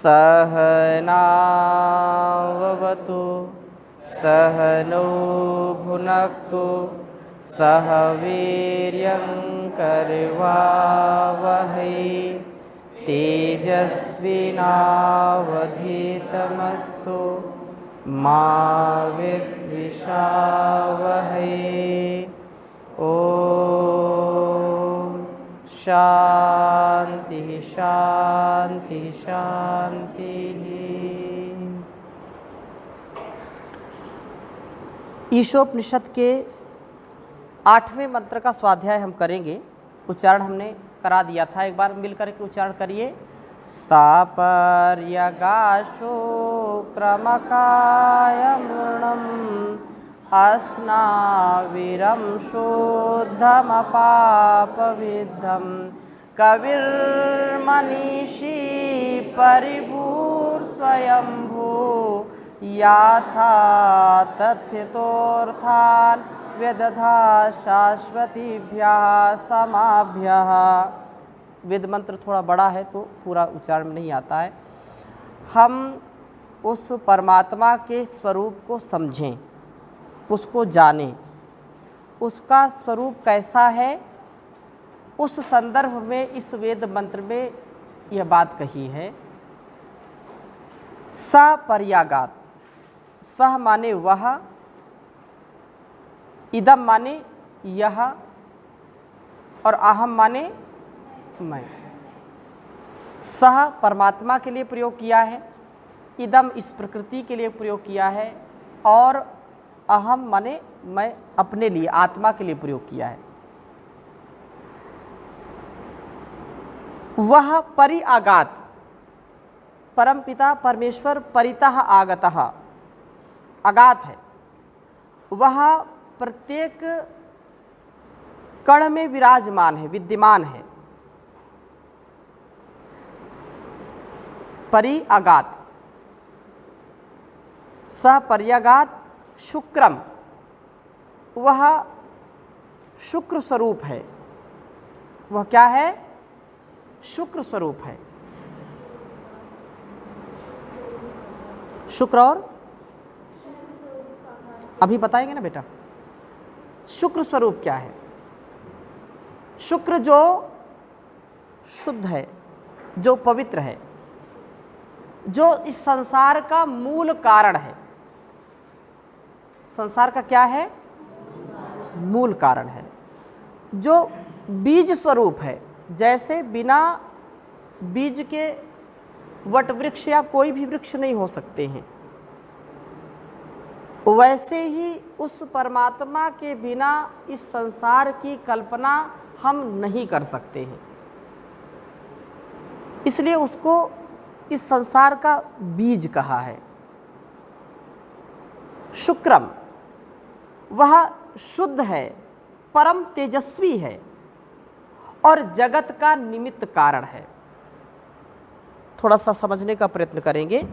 सहनाववतु सहनौ भुनक्तु सह वीर्यङ्करवावहै तेजस्विनावधीतमस्तु मा विद्विषावहै। ओम शांति शांति शांति। ईशोपनिषद के 8वें मंत्र का स्वाध्याय हम करेंगे। उच्चारण हमने करा दिया था, एक बार मिलकर के उच्चारण करिए। स्थापर्यगाशो क्रमकायमृणम् अस्नाविरं शुद्धमपापविद्धं कविर्मनीषी परिभूर्स्वयंभू याथा तथ्यतोऽर्थान् व्यदधा शाश्वतीभ्यः समाभ्यः। वेद मंत्र थोड़ा बड़ा है तो पूरा उच्चारण में नहीं आता है। हम उस परमात्मा के स्वरूप को समझें, उसको जानें, उसका स्वरूप कैसा है, उस संदर्भ में इस वेद मंत्र में यह बात कही है। सपर्यागात, सह माने वह, इदम माने यह और अहम माने मैं। सह परमात्मा के लिए प्रयोग किया है, इदम इस प्रकृति के लिए प्रयोग किया है और अहम माने मैं अपने लिए, आत्मा के लिए प्रयोग किया है। वह परिआगात, परमपिता परमेश्वर परितः आगतः, आगात है। वह प्रत्येक कण में विराजमान है, विद्यमान है। परिआगात, सपर्यागात शुक्रम, वह शुक्र स्वरूप है। वह क्या है? शुक्र स्वरूप है। शुक्र और अभी बताएंगे ना बेटा। शुक्र स्वरूप क्या है? शुक्र जो शुद्ध है, जो पवित्र है, जो इस संसार का मूल कारण है। संसार का क्या है? मूल कारण है। जो बीज स्वरूप है, जैसे बिना बीज के वट वृक्ष या कोई भी वृक्ष नहीं हो सकते हैं, वैसे ही उस परमात्मा के बिना इस संसार की कल्पना हम नहीं कर सकते हैं। इसलिए उसको इस संसार का बीज कहा है। शुक्रम, वह शुद्ध है, परम तेजस्वी है और जगत का निमित्त कारण है। थोड़ा सा समझने का प्रयत्न करेंगे।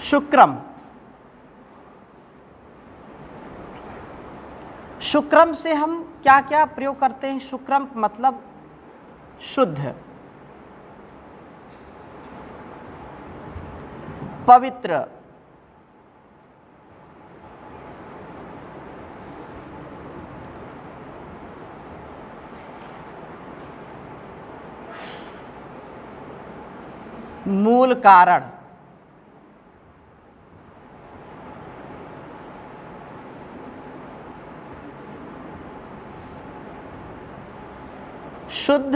शुक्रम, शुक्रम से हम क्या क्या प्रयोग करते हैं? शुक्रम मतलब शुद्ध, पवित्र, मूल कारण, शुद्ध,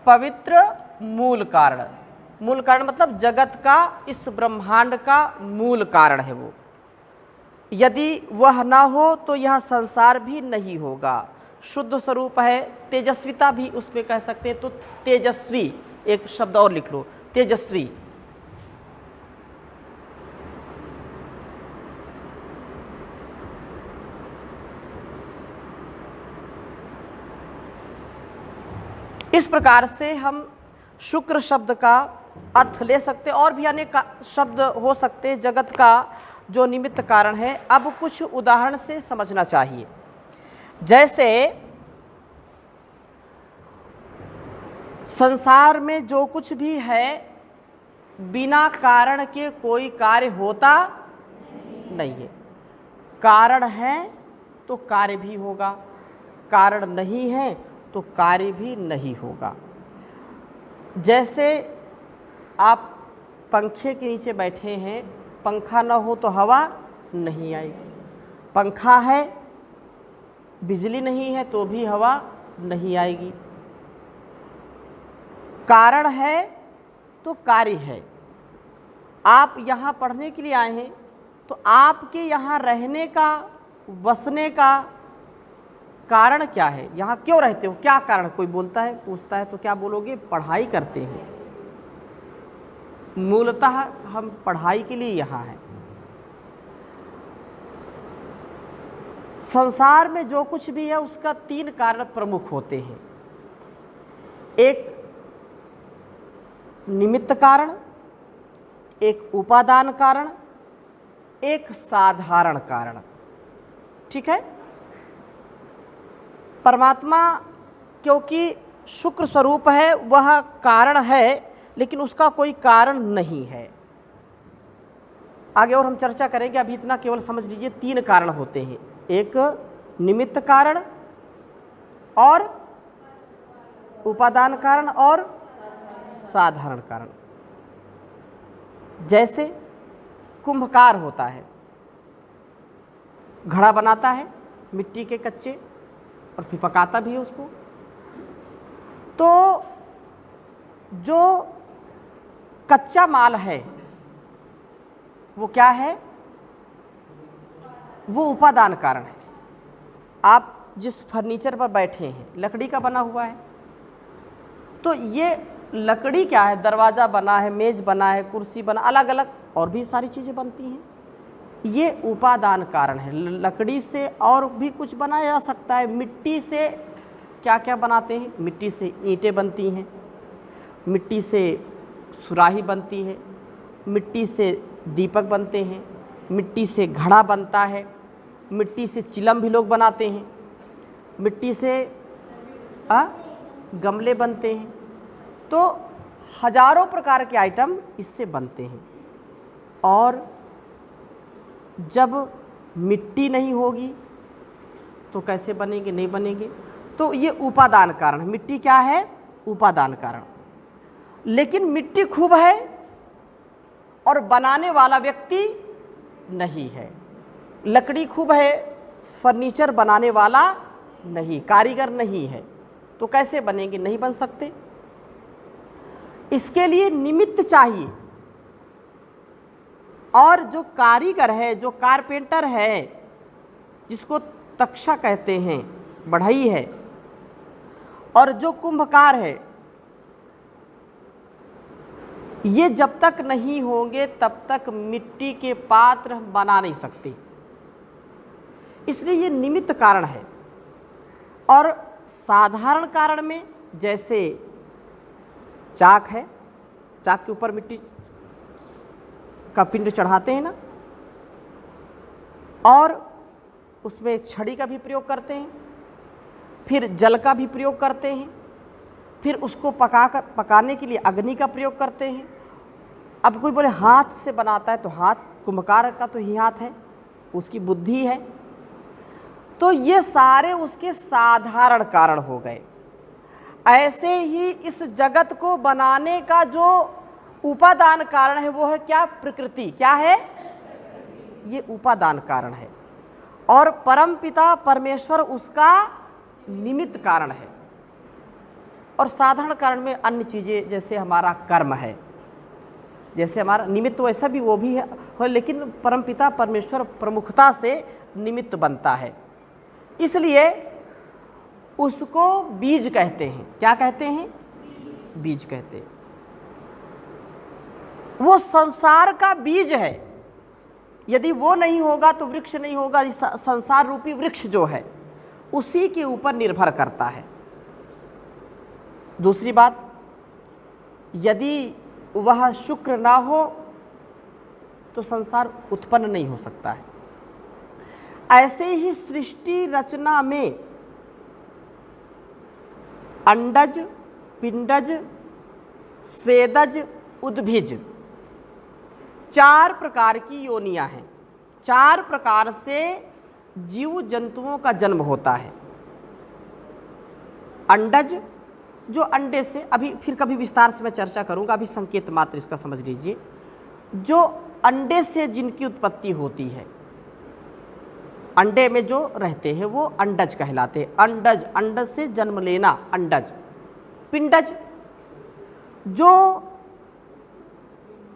पवित्र, मूल कारण। मूल कारण मतलब जगत का, इस ब्रह्मांड का मूल कारण है वो। यदि वह ना हो तो यह संसार भी नहीं होगा। शुद्ध स्वरूप है, तेजस्विता भी उसमें कह सकते हैं। तो तेजस्वी, एक शब्द और लिख लो, तेजस्वी। इस प्रकार से हम शुक्र शब्द का अर्थ ले सकते, और भी अनेक शब्द हो सकते जगत का जो निमित्त कारण है। अब कुछ उदाहरण से समझना चाहिए। जैसे संसार में जो कुछ भी है बिना कारण के कोई कार्य होता नहीं है। कारण है तो कार्य भी होगा, कारण नहीं है तो कार्य भी नहीं होगा। जैसे आप पंखे के नीचे बैठे हैं, पंखा न हो तो हवा नहीं आएगी, पंखा है बिजली नहीं है तो भी हवा नहीं आएगी। कारण है तो कार्य है। आप यहाँ पढ़ने के लिए आए हैं तो आपके यहाँ रहने का, बसने का कारण क्या है? यहाँ क्यों रहते हो, क्या कारण? कोई बोलता है, पूछता है तो क्या बोलोगे? पढ़ाई करते हैं। मूलतः हम पढ़ाई के लिए यहाँ हैं। संसार में जो कुछ भी है उसका 3 कारण प्रमुख होते हैं। एक निमित्त कारण, एक उपादान कारण, एक साधारण कारण। ठीक है। परमात्मा क्योंकि शुक्र स्वरूप है, वह कारण है, लेकिन उसका कोई कारण नहीं है। आगे और हम चर्चा करेंगे, अभी इतना केवल समझ लीजिए 3 कारण होते हैं। एक निमित्त कारण और उपादान कारण और साधारण कारण। जैसे कुंभकार होता है, घड़ा बनाता है मिट्टी के कच्चे और फिर पकाता भी है उसको। तो जो कच्चा माल है वो क्या है? वो उपादान कारण है। आप जिस फर्नीचर पर बैठे हैं लकड़ी का बना हुआ है, तो ये लकड़ी क्या है? दरवाज़ा बना है, मेज़ बना है, कुर्सी बना, अलग अलग और भी सारी चीज़ें बनती हैं। ये उपादान कारण है। लकड़ी से और भी कुछ बनाया जा सकता है। मिट्टी से क्या क्या बनाते हैं? मिट्टी से ईंटें बनती हैं, मिट्टी से सुराही बनती है, मिट्टी से दीपक बनते हैं, मिट्टी से घड़ा बनता है, मिट्टी से चिलम भी लोग बनाते हैं, मिट्टी से गमले बनते हैं। तो हजारों प्रकार के आइटम इससे बनते हैं। और जब मिट्टी नहीं होगी तो कैसे बनेंगे? नहीं बनेंगे। तो ये उपादान कारण। मिट्टी क्या है? उपादान कारण। लेकिन मिट्टी खूब है और बनाने वाला व्यक्ति नहीं है। लकड़ी खूब है, फर्नीचर बनाने वाला नहीं, कारीगर नहीं है, तो कैसे बनेंगे? नहीं बन सकते। इसके लिए निमित्त चाहिए। और जो कारीगर है, जो कारपेंटर है, जिसको तक्षा कहते हैं, बढ़ई है, और जो कुंभकार है, ये जब तक नहीं होंगे तब तक मिट्टी के पात्र बना नहीं सकते। इसलिए ये निमित्त कारण है। और साधारण कारण में जैसे चाक है, चाक के ऊपर मिट्टी का पिंड चढ़ाते हैं ना, और उसमें एक छड़ी का भी प्रयोग करते हैं, फिर जल का भी प्रयोग करते हैं, फिर उसको पकाने के लिए अग्नि का प्रयोग करते हैं। अब कोई बोले हाथ से बनाता है, तो हाथ, कुंभकार का तो ही हाथ है, उसकी बुद्धि है। तो ये सारे उसके साधारण कारण हो गए। ऐसे ही इस जगत को बनाने का जो उपादान कारण है वो है क्या? प्रकृति। क्या है? ये उपादान कारण है। और परमपिता परमेश्वर उसका निमित्त कारण है। और साधारण कारण में अन्य चीज़ें, जैसे हमारा कर्म है, जैसे हमारा निमित्त वैसा भी वो भी है, लेकिन परमपिता परमेश्वर प्रमुखता से निमित्त बनता है। इसलिए उसको बीज कहते हैं। क्या कहते हैं? बीज कहते हैं। वो संसार का बीज है। यदि वो नहीं होगा तो वृक्ष नहीं होगा। संसार रूपी वृक्ष जो है उसी के ऊपर निर्भर करता है। दूसरी बात, यदि वह शुक्र ना हो तो संसार उत्पन्न नहीं हो सकता है। ऐसे ही सृष्टि रचना में अंडज, पिंडज, स्वेदज, उद्भिज 4 प्रकार की योनियां हैं। 4 प्रकार से जीव जंतुओं का जन्म होता है। अंडज, जो अंडे से, अभी फिर कभी विस्तार से मैं चर्चा करूंगा, अभी संकेत मात्र इसका समझ लीजिए। जो अंडे से जिनकी उत्पत्ति होती है, अंडे में जो रहते हैं वो अंडज कहलाते हैं। अंडज, अंडज से जन्म लेना, अंडज। पिंडज, जो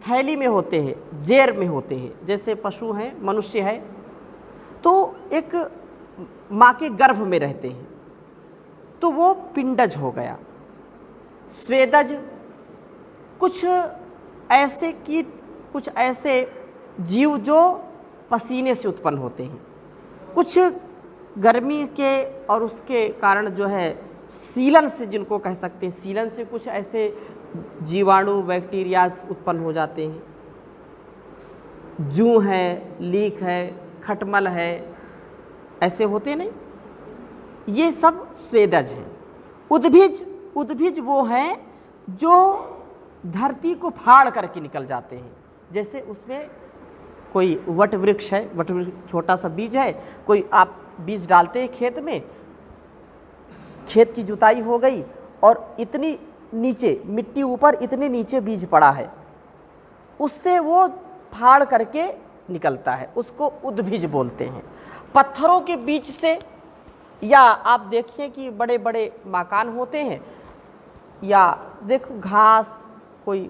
थैली में होते हैं, जेर में होते हैं, जैसे पशु हैं, मनुष्य है तो एक माँ के गर्भ में रहते हैं, तो वो पिंडज हो गया। स्वेदज, कुछ ऐसे कीट, कुछ ऐसे जीव जो पसीने से उत्पन्न होते हैं, कुछ गर्मी के और उसके कारण जो है सीलन से, जिनको कह सकते हैं सीलन से, कुछ ऐसे जीवाणु बैक्टीरिया उत्पन्न हो जाते हैं। जूं है, लीक है, खटमल है, ऐसे होते नहीं, ये सब स्वेदज हैं। उद्भिज, उद्भिज वो हैं जो धरती को फाड़ करके निकल जाते हैं। जैसे उसमें कोई वट वृक्ष है, वट वृक्ष छोटा सा बीज है, कोई आप बीज डालते हैं खेत में, खेत की जुताई हो गई और इतनी नीचे मिट्टी ऊपर, इतने नीचे बीज पड़ा है, उससे वो फाड़ करके निकलता है, उसको उद्भिज बोलते हैं। पत्थरों के बीच से, या आप देखिए कि बड़े बड़े मकान होते हैं, या देखो घास, कोई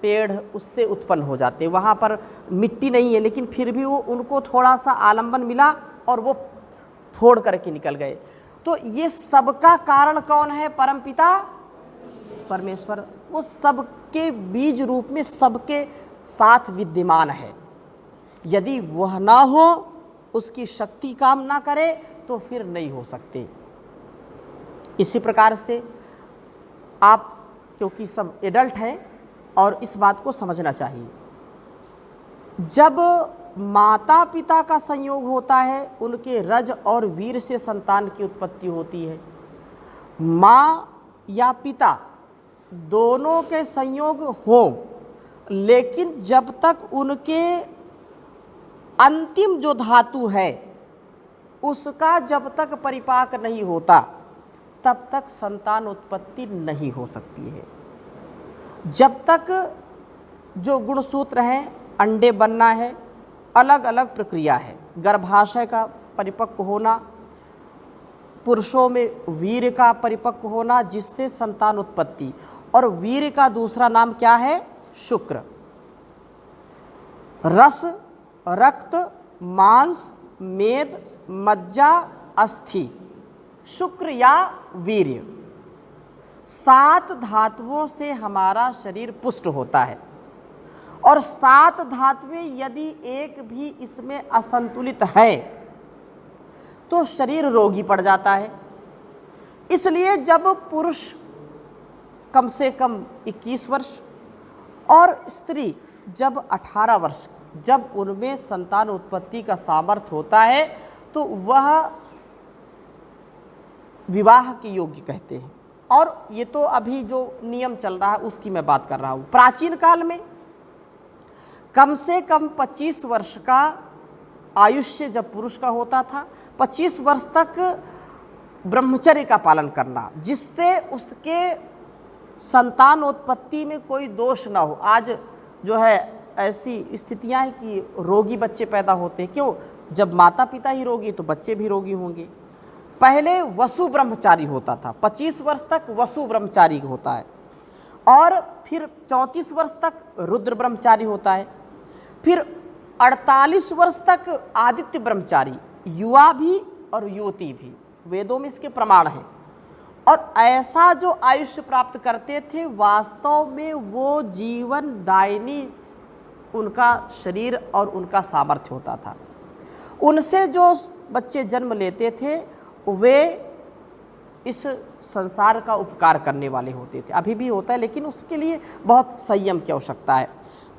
पेड़, उससे उत्पन्न हो जाते हैं। वहाँ पर मिट्टी नहीं है लेकिन फिर भी वो, उनको थोड़ा सा आलंबन मिला और वो फोड़ करके निकल गए। तो ये सबका कारण कौन है? परमपिता परमेश्वर। वो सबके बीज रूप में सबके साथ विद्यमान है। यदि वह ना हो, उसकी शक्ति काम ना करे, तो फिर नहीं हो सकते। इसी प्रकार से आप, क्योंकि सब एडल्ट हैं और इस बात को समझना चाहिए, जब माता पिता का संयोग होता है, उनके रज और वीर से संतान की उत्पत्ति होती है। माँ या पिता दोनों के संयोग हो, लेकिन जब तक उनके अंतिम जो धातु है उसका जब तक परिपाक नहीं होता, तब तक संतान उत्पत्ति नहीं हो सकती है। जब तक जो गुणसूत्र हैं, अंडे बनना है, अलग अलग प्रक्रिया है। गर्भाशय का परिपक्व होना, पुरुषों में वीर्य का परिपक्व होना, जिससे संतान उत्पत्ति। और वीर्य का दूसरा नाम क्या है? शुक्र। रस, रक्त, मांस, मेद, मज्जा, अस्थि, शुक्र या वीर्य, 7 धातुओं से हमारा शरीर पुष्ट होता है। और 7 धातुएं यदि एक भी इसमें असंतुलित है तो शरीर रोगी पड़ जाता है। इसलिए जब पुरुष कम से कम 21 वर्ष और स्त्री जब 18 वर्ष, जब उनमें संतान उत्पत्ति का सामर्थ्य होता है, तो वह विवाह के योग्य कहते हैं। और ये तो अभी जो नियम चल रहा है उसकी मैं बात कर रहा हूँ। प्राचीन काल में कम से कम 25 वर्ष का आयुष्य जब पुरुष का होता था, 25 वर्ष तक ब्रह्मचर्य का पालन करना, जिससे उसके संतानोत्पत्ति में कोई दोष ना हो। आज जो है ऐसी स्थितियां हैं कि रोगी बच्चे पैदा होते हैं। क्यों? जब माता पिता ही रोगी तो बच्चे भी रोगी होंगे। पहले वसु ब्रह्मचारी होता था, 25 वर्ष तक वसु ब्रह्मचारी होता है, और फिर 34 वर्ष तक रुद्र ब्रह्मचारी होता है, फिर 48 वर्ष तक आदित्य ब्रह्मचारी, युवा भी और युवती भी, वेदों में इसके प्रमाण हैं। और ऐसा जो आयुष्य प्राप्त करते थे, वास्तव में वो जीवन दायिनी उनका शरीर और उनका सामर्थ्य होता था। उनसे जो बच्चे जन्म लेते थे वे इस संसार का उपकार करने वाले होते थे। अभी भी होता है, लेकिन उसके लिए बहुत संयम की आवश्यकता है।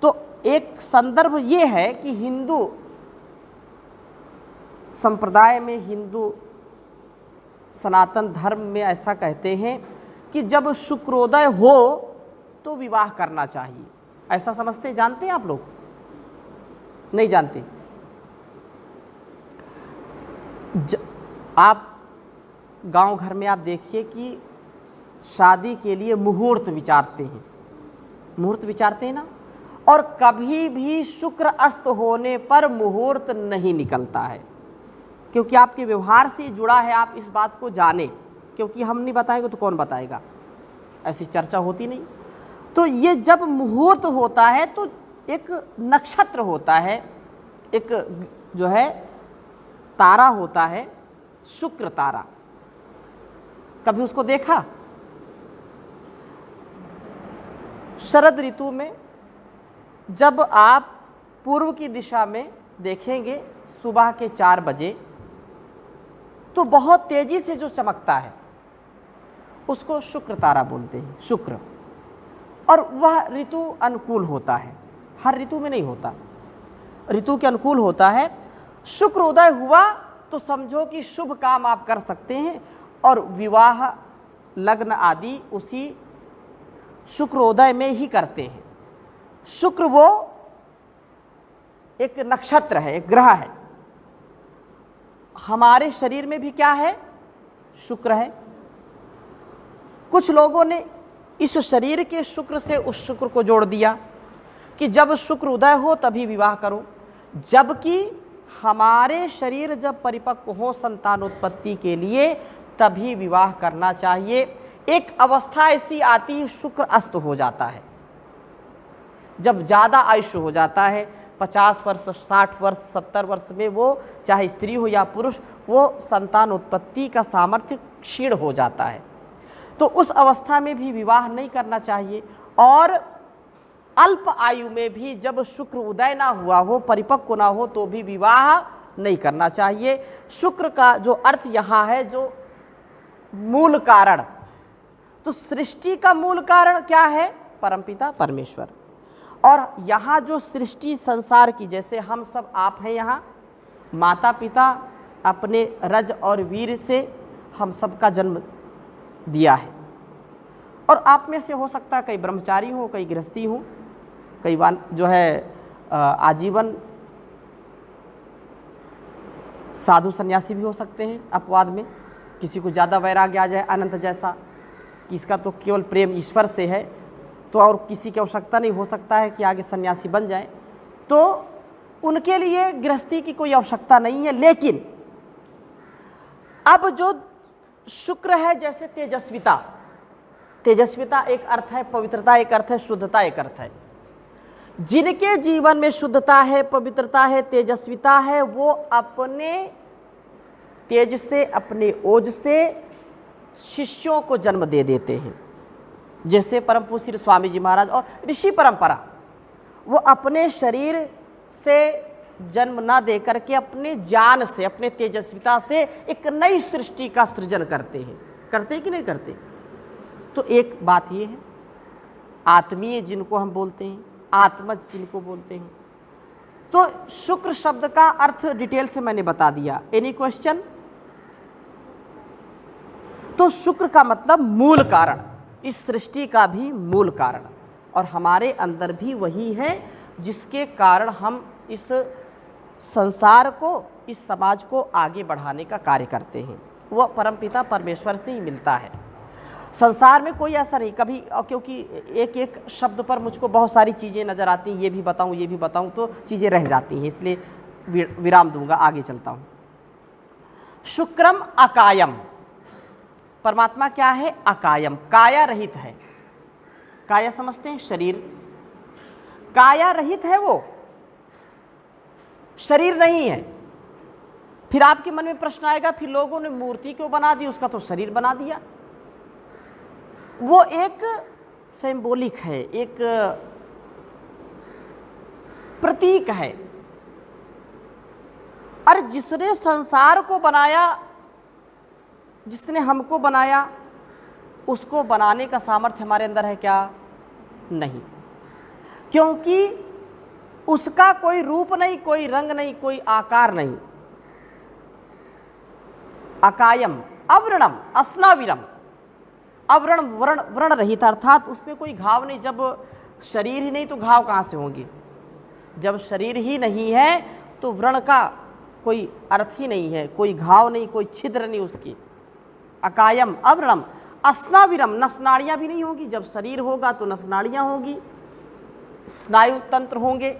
तो एक संदर्भ ये है कि हिंदू संप्रदाय में, हिंदू सनातन धर्म में ऐसा कहते हैं कि जब शुक्रोदय हो तो विवाह करना चाहिए। ऐसा समझते, जानते हैं आप लोग? नहीं जानते? आप गांव घर में आप देखिए कि शादी के लिए मुहूर्त विचारते हैं, मुहूर्त विचारते हैं ना, और कभी भी शुक्र अस्त होने पर मुहूर्त नहीं निकलता है, क्योंकि आपके व्यवहार से जुड़ा है, आप इस बात को जाने, क्योंकि हम नहीं बताएंगे तो कौन बताएगा, ऐसी चर्चा होती नहीं। तो ये जब मुहूर्त होता है तो एक नक्षत्र होता है, एक जो है तारा होता है, शुक्र तारा, कभी उसको देखा? शरद ऋतु में जब आप पूर्व की दिशा में देखेंगे सुबह के 4 बजे, तो बहुत तेजी से जो चमकता है उसको शुक्र तारा बोलते हैं, शुक्र। और वह ऋतु अनुकूल होता है, हर ऋतु में नहीं होता, ऋतु के अनुकूल होता है। शुक्र उदय हुआ तो समझो कि शुभ काम आप कर सकते हैं, और विवाह लग्न आदि उसी शुक्रोदय में ही करते हैं। शुक्र वो एक नक्षत्र है, एक ग्रह है। हमारे शरीर में भी क्या है? शुक्र है। कुछ लोगों ने इस शरीर के शुक्र से उस शुक्र को जोड़ दिया कि जब शुक्र उदय हो तभी विवाह करो, जबकि हमारे शरीर जब परिपक्व हो संतानोत्पत्ति के लिए तभी विवाह करना चाहिए। एक अवस्था ऐसी आती है, शुक्र अस्त हो जाता है, जब ज़्यादा आयुष्य हो जाता है, 50 वर्ष, 60 वर्ष, 70 वर्ष में वो चाहे स्त्री हो या पुरुष, वो संतान उत्पत्ति का सामर्थ्य क्षीण हो जाता है। तो उस अवस्था में भी विवाह नहीं करना चाहिए। और अल्प आयु में भी जब शुक्र उदय ना हुआ हो, परिपक्व ना हो, तो भी विवाह नहीं करना चाहिए। शुक्र का जो अर्थ यहाँ है, जो मूल कारण, तो सृष्टि का मूल कारण क्या है? परमपिता परमेश्वर। और यहाँ जो सृष्टि संसार की, जैसे हम सब आप हैं यहाँ, माता पिता अपने रज और वीर से हम सबका जन्म दिया है। और आप में से हो सकता है कई ब्रह्मचारी हो, कई गृहस्थी हो, कई जो है आजीवन साधु सन्यासी भी हो सकते हैं। अपवाद में किसी को ज़्यादा वैराग्य आ जाए, अनंत जैसा, कि इसका तो केवल प्रेम ईश्वर से है, तो और किसी की आवश्यकता नहीं, हो सकता है कि आगे सन्यासी बन जाए, तो उनके लिए गृहस्थी की कोई आवश्यकता नहीं है। लेकिन अब जो शुक्र है, जैसे तेजस्विता, तेजस्विता एक अर्थ है, पवित्रता एक अर्थ है, शुद्धता एक अर्थ है। जिनके जीवन में शुद्धता है, पवित्रता है, तेजस्विता है, वो अपने तेज से, अपने ओज से शिष्यों को जन्म दे देते हैं। जैसे परम पूज्य श्री स्वामी जी महाराज और ऋषि परंपरा, वो अपने शरीर से जन्म ना दे करके अपने ज्ञान से, अपने तेजस्विता से एक नई सृष्टि का सृजन करते हैं। करते कि नहीं करते? तो एक बात ये है, आत्मीय जिनको हम बोलते हैं, आत्मज जिनको बोलते हैं, तो शुक्र शब्द का अर्थ डिटेल से मैंने बता दिया। Any question? तो शुक्र का मतलब मूल कारण, इस सृष्टि का भी मूल कारण, और हमारे अंदर भी वही है जिसके कारण हम इस संसार को, इस समाज को आगे बढ़ाने का कार्य करते हैं। वह परमपिता परमेश्वर से ही मिलता है। संसार में कोई ऐसा नहीं कभी, क्योंकि एक एक शब्द पर मुझको बहुत सारी चीज़ें नज़र आती हैं, ये भी बताऊं, ये भी बताऊं, तो चीज़ें रह जाती हैं, इसलिए विराम दूंगा, आगे चलता हूं। शुक्रम अकायम, परमात्मा क्या है? अकायम, काया रहित है। काया समझते हैं? शरीर। काया रहित है, वो शरीर नहीं है। फिर आपके मन में प्रश्न आएगा, फिर लोगों ने मूर्ति क्यों बना दी, उसका तो शरीर बना दिया। वो एक सिंबॉलिक है, एक प्रतीक है। और जिसने संसार को बनाया जिसने हमको बनाया उसको बनाने का सामर्थ्य हमारे अंदर है क्या? नहीं, क्योंकि उसका कोई रूप नहीं, कोई रंग नहीं, कोई आकार नहीं। अकायम अव्रणम अस्नाविरम, अव्रण व्रण रहित, अर्थात उसमें कोई घाव नहीं। जब शरीर ही नहीं तो घाव कहाँ से होंगे? जब शरीर ही नहीं है तो व्रण का कोई अर्थ ही नहीं है, कोई घाव नहीं, कोई छिद्र नहीं उसकी। अकायम अव्रणम अस्नाविरम, नसनाड़ियाँ भी नहीं होगी। जब शरीर होगा तो नसनाड़ियाँ होगी, स्नायु तंत्र होंगे।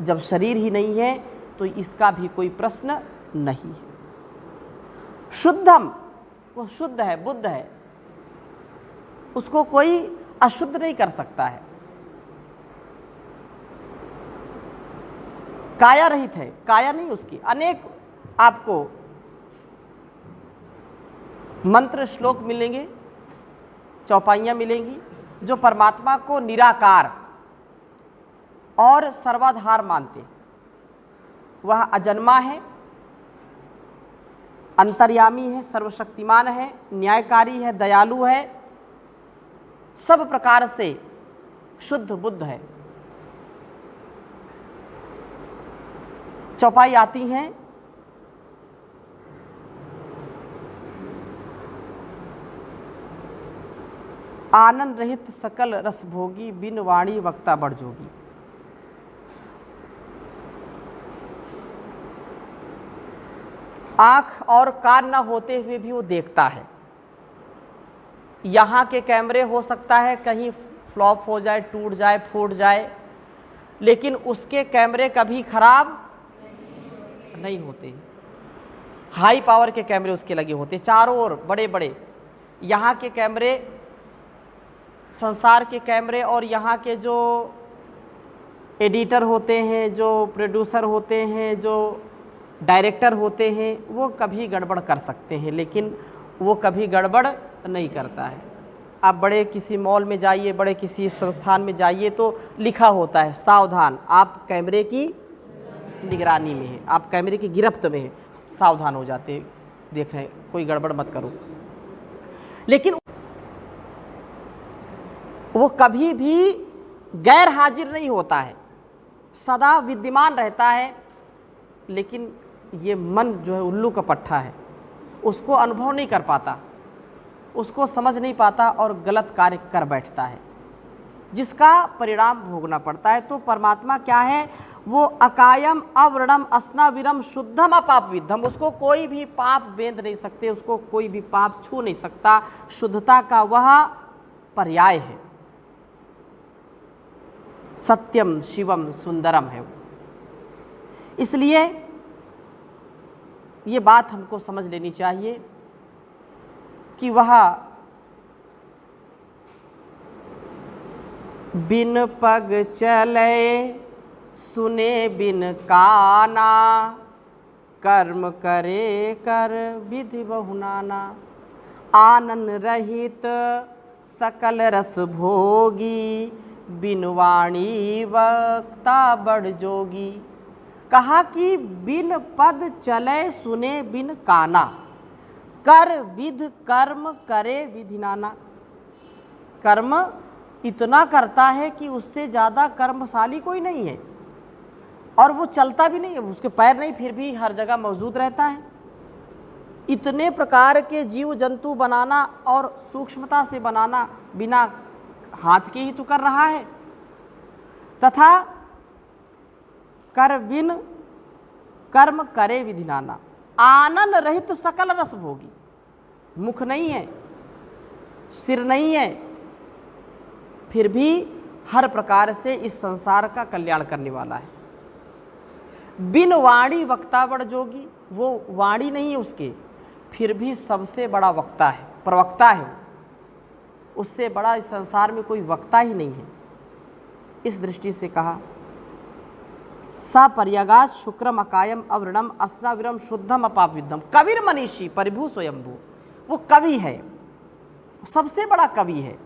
जब शरीर ही नहीं है तो इसका भी कोई प्रश्न नहीं है। शुद्धम, वो शुद्ध है, बुद्ध है, उसको कोई अशुद्ध नहीं कर सकता है। काया रहित है, काया नहीं उसकी। अनेक आपको मंत्र श्लोक मिलेंगे, चौपाइयाँ मिलेंगी जो परमात्मा को निराकार और सर्वाधार मानते। वह अजन्मा है, अंतर्यामी है, सर्वशक्तिमान है, न्यायकारी है, दयालु है, सब प्रकार से शुद्ध बुद्ध है। चौपाई आती हैं, आनंद रहित सकल रस भोगी, बिन वाणी वक्ता बड़ जोगी। आँख और कान न होते हुए भी वो देखता है। यहाँ के कैमरे हो सकता है कहीं फ्लॉप हो जाए, टूट जाए, फूट जाए, लेकिन उसके कैमरे कभी खराब नहीं होते। हाई पावर के कैमरे उसके लगे होते चारों ओर, बड़े बड़े। यहाँ के कैमरे, संसार के कैमरे और यहाँ के जो एडिटर होते हैं, जो प्रोड्यूसर होते हैं, जो डायरेक्टर होते हैं, वो कभी गड़बड़ कर सकते हैं, लेकिन वो कभी गड़बड़ नहीं करता है। आप बड़े किसी मॉल में जाइए, बड़े किसी संस्थान में जाइए तो लिखा होता है सावधान, आप कैमरे की निगरानी में है, आप कैमरे की गिरफ्त में है, सावधान हो जाते, देख रहे हैं, कोई गड़बड़ मत करो। लेकिन वो कभी भी गैर हाजिर नहीं होता है, सदा विद्यमान रहता है। लेकिन ये मन जो है उल्लू का पट्टा है, उसको अनुभव नहीं कर पाता, उसको समझ नहीं पाता और गलत कार्य कर बैठता है, जिसका परिणाम भोगना पड़ता है। तो परमात्मा क्या है? वो अकायम अव्रणम अस्नाविरम शुद्धम अपाप विद्धम, उसको कोई भी पाप बेंध नहीं सकते, उसको कोई भी पाप छू नहीं सकता। शुद्धता का वह पर्याय है। सत्यम शिवम सुंदरम है। इसलिए ये बात हमको समझ लेनी चाहिए कि वह बिन पग चले सुने बिन काना, कर्म करे कर विधि बहुनाना। आनंद रहित सकल रस भोगी, बिन वाणी वक्ता बड़ जोगी। कहा कि बिन पद चले सुने बिन काना, कर विध कर्म करे विधि नाना। कर्म इतना करता है कि उससे ज़्यादा कर्मशाली कोई नहीं है, और वो चलता भी नहीं है, उसके पैर नहीं, फिर भी हर जगह मौजूद रहता है। इतने प्रकार के जीव जंतु बनाना और सूक्ष्मता से बनाना बिना हाथ के ही तो कर रहा है। तथा कर बिन कर्म करे विधि नाना। आनंद रहित सकल रस भोगी, मुख नहीं है, सिर नहीं है, फिर भी हर प्रकार से इस संसार का कल्याण करने वाला है। बिन वाणी वक्ता बड़ जोगी, वो वाणी नहीं है उसके, फिर भी सबसे बड़ा वक्ता है, प्रवक्ता है। उससे बड़ा इस संसार में कोई वक्ता ही नहीं है। इस दृष्टि से कहा सा पर्यागात शुक्रम अकायम अव्रणम अस्नाविरम शुद्धम अपाप विद्धम। कबीर मनीषी परिभू स्वयंभू, वो कवि है, सबसे बड़ा कवि है।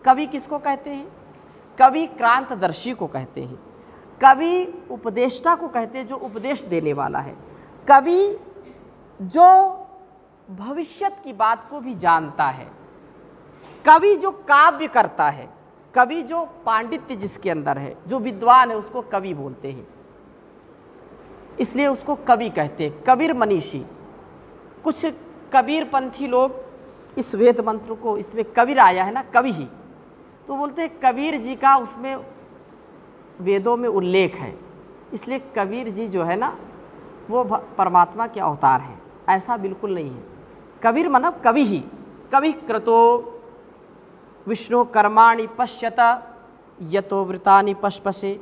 कवि किसको कहते हैं? कवि क्रांतदर्शी को कहते हैं, कवि उपदेष्टा को कहते हैं, जो उपदेश देने वाला है। कवि जो भविष्यत की बात को भी जानता है। कवि जो काव्य करता है, कवि जो पांडित्य जिसके अंदर है, जो विद्वान है, उसको कवि बोलते हैं, इसलिए उसको कवि कहते हैं। कबीर मनीषी। कुछ कबीर पंथी लोग इस वेद मंत्र को, इसमें कबीर आया है ना, कवि ही, तो बोलते हैं कबीर जी का उसमें वेदों में उल्लेख है, इसलिए कबीर जी जो है ना वो परमात्मा के अवतार हैं। ऐसा बिल्कुल नहीं है। कबीर मतलब कवि ही। कवि कृतो विष्णु कर्माणि पश्यत यतो वृतानि पशपशे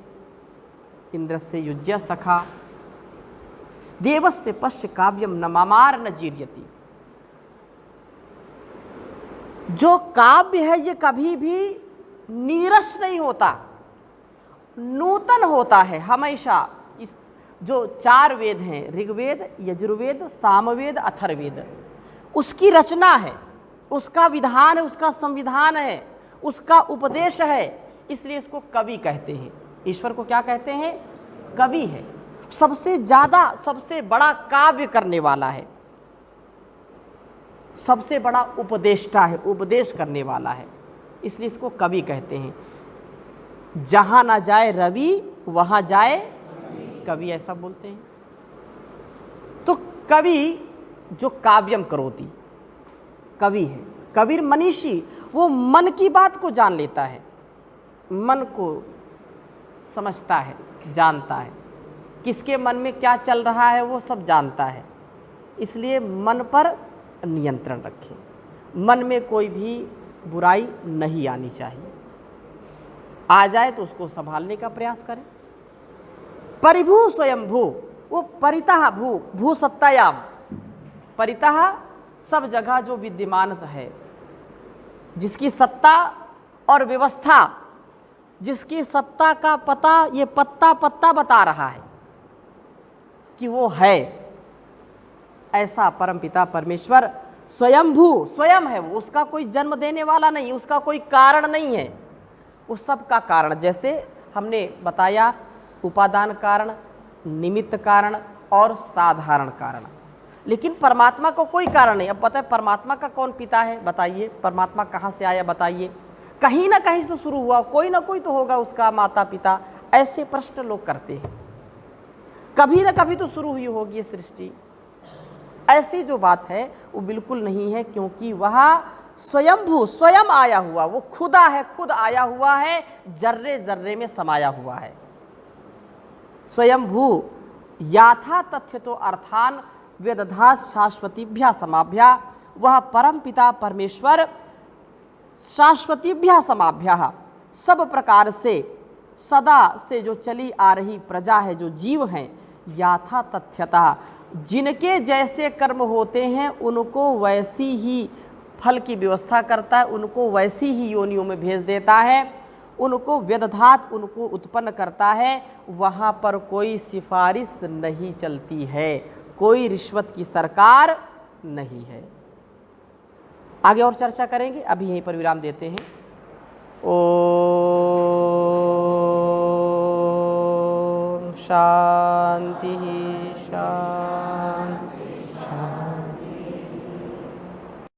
इंद्रस्य युज्य सखा देवस्य पश्य काव्यम न मामार न जीर्यति। जो काव्य है ये कभी भी नीरस नहीं होता, नूतन होता है हमेशा। इस जो 4 वेद हैं, ऋग्वेद, यजुर्वेद, सामवेद, अथर्ववेद, उसकी रचना है, उसका विधान है, उसका संविधान है, उसका उपदेश है, इसलिए इसको कवि कहते हैं। ईश्वर को क्या कहते हैं? कवि है। सबसे ज़्यादा, सबसे बड़ा काव्य करने वाला है, सबसे बड़ा उपदेष्टा है, उपदेश करने वाला है, इसलिए इसको कवि कहते हैं। जहाँ ना जाए रवि वहाँ जाए कवि, ऐसा बोलते हैं। तो कवि जो काव्यम करोति, कवि है। कबीर मनीषी, वो मन की बात को जान लेता है, मन को समझता है, जानता है, किसके मन में क्या चल रहा है वो सब जानता है। इसलिए मन पर नियंत्रण रखें, मन में कोई भी बुराई नहीं आनी चाहिए, आ जाए तो उसको संभालने का प्रयास करें। परिभू स्वयंभू, वो परितः भू, भू सत्तायाम, परितः सब जगह जो विद्यमान है, जिसकी सत्ता और व्यवस्था, जिसकी सत्ता का पता ये पत्ता पत्ता बता रहा है कि वो है, ऐसा परमपिता परमेश्वर स्वयंभू, स्वयं है वो, उसका कोई जन्म देने वाला नहीं, उसका कोई कारण नहीं है, वो सब का कारण। जैसे हमने बताया उपादान कारण, निमित्त कारण और साधारण कारण, लेकिन परमात्मा को कोई कारण नहीं। अब पता है परमात्मा का कौन पिता है बताइए, परमात्मा कहाँ से आया बताइए, कहीं ना कहीं से शुरू हुआ, कोई ना कोई तो होगा उसका माता पिता, ऐसे प्रश्न लोग करते हैं। कभी ना कभी तो शुरू हुई होगी ये सृष्टि, ऐसी जो बात है वो बिल्कुल नहीं है, क्योंकि वह स्वयंभू, स्वयं आया हुआ, वो खुदा है, खुद आया हुआ है, जर्रे जर्रे में समाया हुआ है। स्वयंभू याथा तथ्य तो अर्थान वेदधात शाश्वतीभ्या समाभ्या, वह परम पिता परमेश्वर शाश्वतीभ्या समाभ्या, सब प्रकार से सदा से जो चली आ रही प्रजा है, जो जीव हैं, याथा तथ्यतः जिनके जैसे कर्म होते हैं उनको वैसी ही फल की व्यवस्था करता है, उनको वैसी ही योनियों में भेज देता है, उनको व्यदधात, उनको उत्पन्न करता है। वहाँ पर कोई सिफारिश नहीं चलती है, कोई रिश्वत की सरकार नहीं है। आगे और चर्चा करेंगे, अभी यहीं पर विराम देते हैं। ओम शांति शांति।